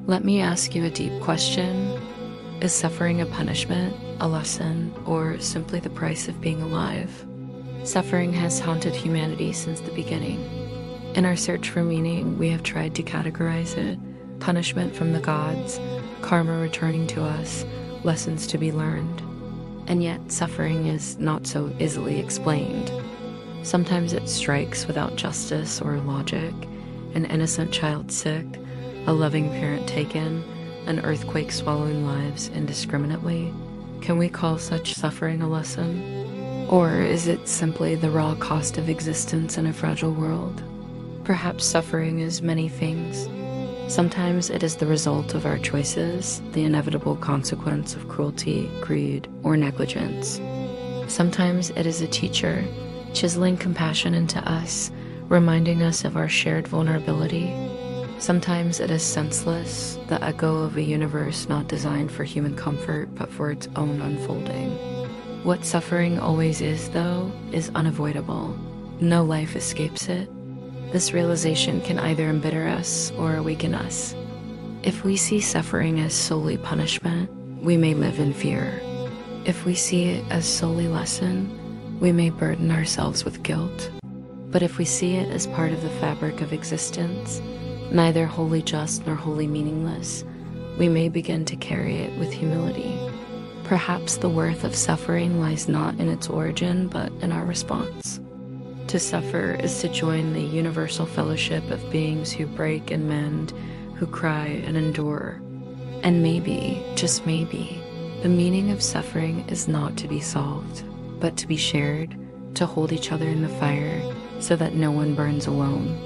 Let me ask you a deep question. Is suffering a punishment, a lesson, or simply the price of being alive? Suffering has haunted humanity since the beginning. In our search for meaning, we have tried to categorize it: punishment from the gods, karma returning to us, lessons to be learned. And yet, suffering is not so easily explained. Sometimes it strikes without justice or logic: an innocent child sick, a loving parent taken, an earthquake swallowing lives indiscriminately. Can we call such suffering a lesson? Or is it simply the raw cost of existence in a fragile world? Perhaps suffering is many things. Sometimes it is the result of our choices, the inevitable consequence of cruelty, greed, or negligence. Sometimes it is a teacher, chiseling compassion into us, reminding us of our shared vulnerability. Sometimes it is senseless, the echo of a universe not designed for human comfort, but for its own unfolding. What suffering always is, though, is unavoidable. No life escapes it. This realization can either embitter us or awaken us. If we see suffering as solely punishment, we may live in fear. If we see it as solely lesson, we may burden ourselves with guilt. But if we see it as part of the fabric of existence, neither wholly just nor wholly meaningless, we may begin to carry it with humility. Perhaps the worth of suffering lies not in its origin, but in our response. To suffer is to join the universal fellowship of beings who break and mend, who cry and endure. And maybe, just maybe, the meaning of suffering is not to be solved, but to be shared, to hold each other in the fire, so that no one burns alone.